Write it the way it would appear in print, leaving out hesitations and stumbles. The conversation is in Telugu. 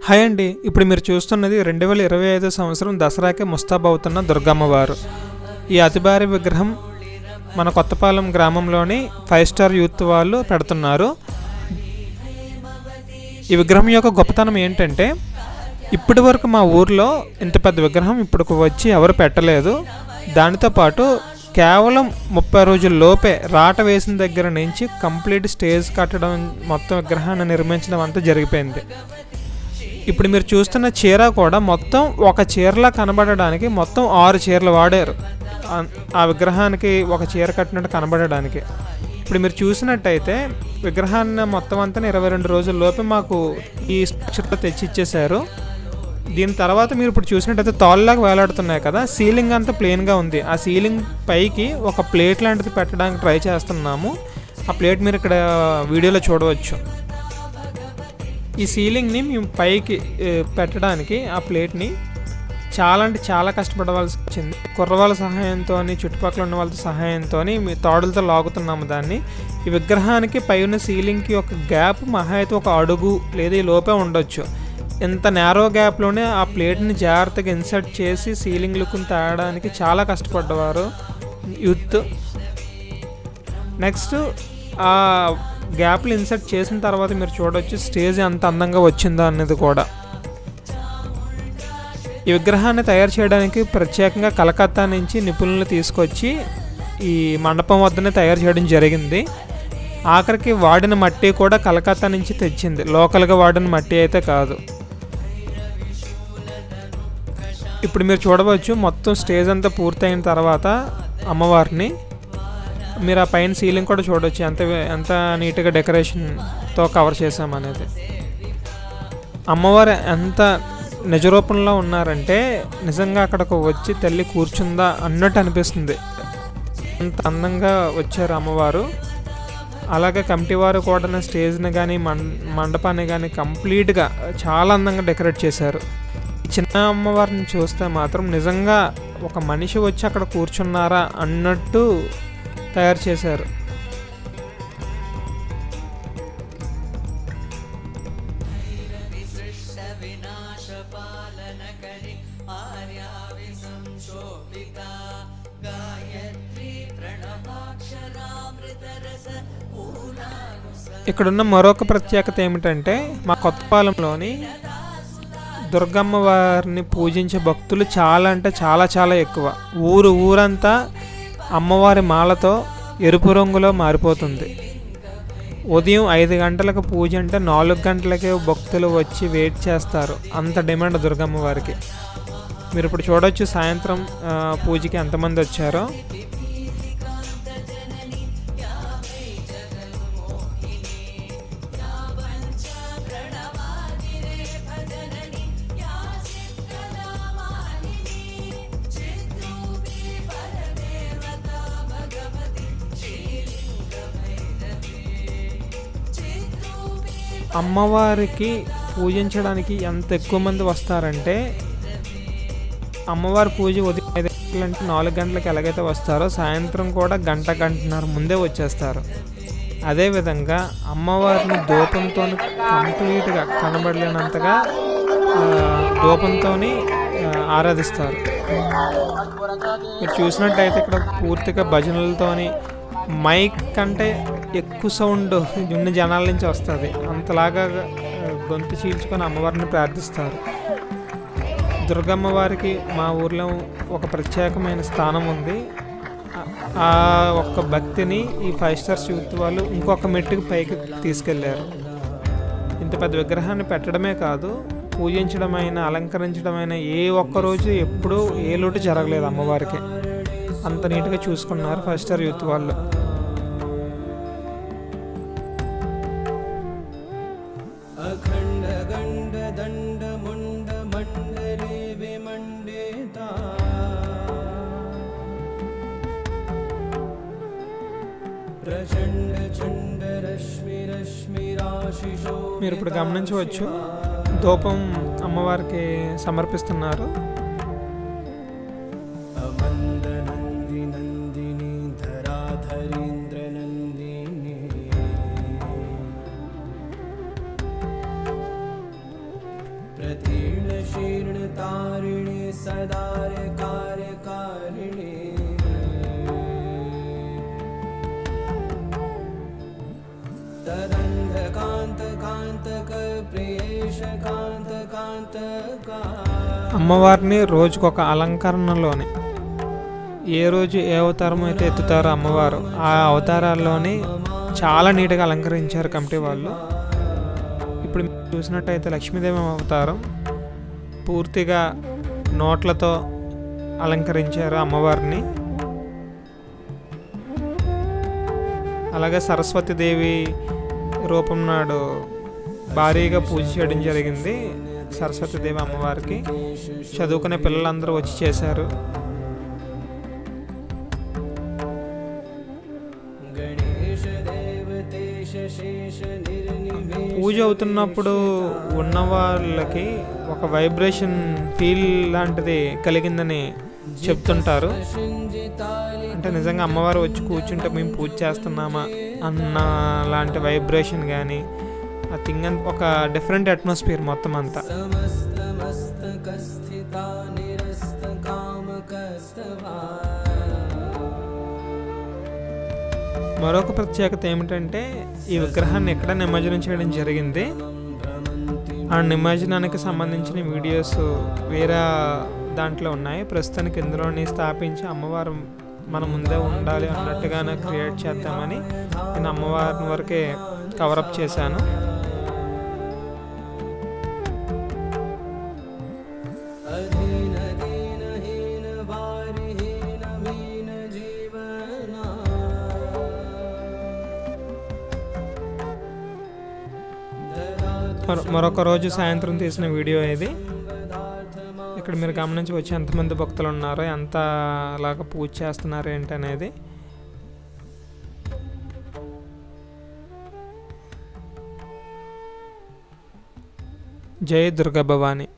హాయ్ అండి. ఇప్పుడు మీరు చూస్తున్నది 2025 సంవత్సరం దసరాకి ముస్తాబవుతున్న దుర్గమ్మవారు. ఈ అతి భారీ విగ్రహం మన కొత్తపాలెం గ్రామంలోని 5 స్టార్ యూత్ వాళ్ళు పెడుతున్నారు. ఈ విగ్రహం యొక్క గొప్పతనం ఏంటంటే, ఇప్పటి వరకు మా ఊర్లో ఇంత పెద్ద విగ్రహం ఇప్పుడు వచ్చి ఎవరు పెట్టలేదు. దానితో పాటు కేవలం 30 రోజుల లోపే రాట వేసిన దగ్గర నుంచి కంప్లీట్ స్టేజ్ కట్టడం, మొత్తం విగ్రహాన్ని నిర్మించడం అంతా జరిగిపోయింది. ఇప్పుడు మీరు చూస్తున్న చీర కూడా మొత్తం ఒక చీరలా కనబడడానికి మొత్తం 6 చీరలు వాడారు. ఆ విగ్రహానికి ఒక చీర కట్టినట్టు కనబడడానికి. ఇప్పుడు మీరు చూసినట్టయితే విగ్రహాన్ని మొత్తం అంతా 22 రోజుల లోపే మాకు ఈ స్ట్రక్చర్లో తెచ్చి ఇచ్చేశారు. దీని తర్వాత మీరు ఇప్పుడు చూసినట్టయితే తాళ్ళలాగా వేలాడుతున్నాయి కదా, సీలింగ్ అంతా ప్లెయిన్గా ఉంది. ఆ సీలింగ్ పైకి ఒక ప్లేట్ లాంటిది పెట్టడానికి ట్రై చేస్తున్నాము. ఆ ప్లేట్ మీరు ఇక్కడ వీడియోలో చూడవచ్చు. ఈ సీలింగ్ని మేము పైకి పెట్టడానికి ఆ ప్లేట్ని చాలా అంటే చాలా కష్టపడవలసి వచ్చింది. కుర్రవాళ్ళ సహాయంతో, చుట్టుపక్కల ఉన్న వాళ్ళ సహాయంతో మీ తాడులతో లాగుతున్నాము దాన్ని. ఈ విగ్రహానికి పై ఉన్న సీలింగ్కి ఒక గ్యాప్ మహా అయితే 1 అడుగు లేదా ఈ లోపే ఉండొచ్చు. ఇంత నేరో గ్యాప్లోనే ఆ ప్లేట్ని జాగ్రత్తగా ఇన్సర్ట్ చేసి సీలింగ్ లుక్ని తేయడానికి చాలా కష్టపడ్డవారు యూత్. నెక్స్ట్ ఆ గ్యాప్లు ఇన్సర్ట్ చేసిన తర్వాత మీరు చూడవచ్చు స్టేజ్ ఎంత అందంగా వచ్చిందో అనేది కూడా. ఈ విగ్రహాన్ని తయారు చేయడానికి ప్రత్యేకంగా కలకత్తా నుంచి నిపుణులు తీసుకొచ్చి ఈ మండపం వద్దనే తయారు చేయడం జరిగింది. ఆఖరికి వాడిన మట్టి కూడా కలకత్తా నుంచి తెచ్చింది, లోకల్గా వాడిన మట్టి అయితే కాదు. ఇప్పుడు మీరు చూడవచ్చు మొత్తం స్టేజ్ అంతా పూర్తయిన తర్వాత అమ్మవారిని మీరు ఆ పైన సీలింగ్ కూడా చూడవచ్చు ఎంత నీట్గా డెకరేషన్తో కవర్ చేసామనేది. అమ్మవారు ఎంత నిజరూపంలో ఉన్నారంటే నిజంగా అక్కడికి వచ్చి తల్లి కూర్చుందా అన్నట్టు అనిపిస్తుంది. అంత అందంగా వచ్చారు అమ్మవారు. అలాగే కమిటీ వారు కూడా స్టేజ్ని కానీ మండపాన్ని కానీ కంప్లీట్గా చాలా అందంగా డెకరేట్ చేశారు. చిన్న అమ్మవారిని చూస్తే మాత్రం నిజంగా ఒక మనిషి వచ్చి అక్కడ కూర్చున్నారా అన్నట్టు తయారు చేశారు. ఇక్కడున్న మరొక ప్రత్యేకత ఏమిటంటే, మా కొత్తపాలెంలోని దుర్గమ్మ వారిని పూజించే భక్తులు చాలా అంటే చాలా చాలా ఎక్కువ. ఊరంతా అమ్మవారి మాలతో ఎరుపు రంగులో మారిపోతుంది. ఉదయం 5 గంటలకు పూజ అంటే 4 గంటలకే భక్తులు వచ్చి వెయిట్ చేస్తారు. అంత డిమాండ్ దుర్గమ్మ వారికి. మీరు ఇప్పుడు చూడవచ్చు సాయంత్రం పూజకి ఎంతమంది వచ్చారో. అమ్మవారికి పూజించడానికి ఎంత ఎక్కువ మంది వస్తారంటే, అమ్మవారి పూజ ఉదయం 5 గంటలంటే 4 గంటలకు ఎలాగైతే వస్తారో సాయంత్రం కూడా గంటన్నర ముందే వచ్చేస్తారు. అదేవిధంగా అమ్మవారిని ధూపంతో కంప్లీట్గా కనబడలేనంతగా ధూపంతో ఆరాధిస్తారు. మీరు చూసినట్టయితే ఇక్కడ పూర్తిగా భజనలతోని మైక్ కంటే ఎక్కువ సౌండ్ ఉన్న జనాల నుంచి వస్తుంది. అంతలాగా గొంతు చీల్చుకొని అమ్మవారిని ప్రార్థిస్తారు. దుర్గమ్మ వారికి మా ఊర్లో ఒక ప్రత్యేకమైన స్థానం ఉంది. ఆ ఒక్క భక్తిని ఈ 5 స్టార్స్ యూత్ వాళ్ళు ఇంకొక మెట్టుకు పైకి తీసుకెళ్లారు. ఇంత పెద్ద విగ్రహాన్ని పెట్టడమే కాదు, పూజించడమైన, అలంకరించడమైన ఏ ఒక్కరోజు ఎప్పుడూ ఏ లోటు జరగలేదు అమ్మవారికి. అంత నీట్గా చూసుకున్నారు 5 స్టార్ యూత్ వాళ్ళు. మీరు ఇప్పుడు గమనించవచ్చు ధూపం అమ్మవారికి సమర్పిస్తున్నారు. प्रतीर्ण शीर्ण तारिणी सदार कार्यकारिणी तदंध कांत कांतक प्रियेश कांत कांतका అమ్మవారిని రోజుకొక అలంకరణలోనే ఏ రోజు ఏ అవతారం అయితే ఎత్తుతారో అమ్మవారు ఆ అవతారాల్లోనే చాలా నీట్గా అలంకరించారు కమిటీ వాళ్ళు. ఇప్పుడు మీరు చూసినట్టయితే లక్ష్మీదేవి అవతారం పూర్తిగా నోట్లతో అలంకరించారు అమ్మవారిని. అలాగే సరస్వతీదేవి రూపం నాడు భారీగా పూజ చేయడం జరిగింది. సరస్వతీదేవి అమ్మవారికి చదువుకునే పిల్లలందరూ వచ్చి చేశారు. పూజ అవుతున్నప్పుడు ఉన్న వాళ్ళకి ఒక వైబ్రేషన్ ఫీల్ లాంటిది కలిగిందని చెప్తుంటారు. అంటే నిజంగా అమ్మవారు వచ్చి కూర్చుంటే మేము పూజ చేస్తున్నామా అన్న లాంటి వైబ్రేషన్ కానీ ఆ థింగ్ ఒక డిఫరెంట్ అట్మాస్ఫియర్ మొత్తం అంతా. మరొక ప్రత్యేకత ఏమిటంటే ఈ విగ్రహాన్ని ఎక్కడ నిమజ్జనం చేయడం జరిగింది. ఆ నిమజ్జనానికి సంబంధించిన వీడియోస్ వేరే దాంట్లో ఉన్నాయి. ప్రస్తుతానికి ఇందులోని స్థాపించి అమ్మవారు మన ముందే ఉండాలి అన్నట్టుగానే క్రియేట్ చేద్దామని నేను అమ్మవారిని వరకే కవరప్ చేశాను. మరొక రోజు సాయంత్రం తీసిన వీడియో ఇది. ఇక్కడ మీరు గమనించవచ్చు ఎంతమంది భక్తులు ఉన్నారో, ఎంత అలాగా పూజ చేస్తున్నారు ఏంటనేది. జై దుర్గా భవాని.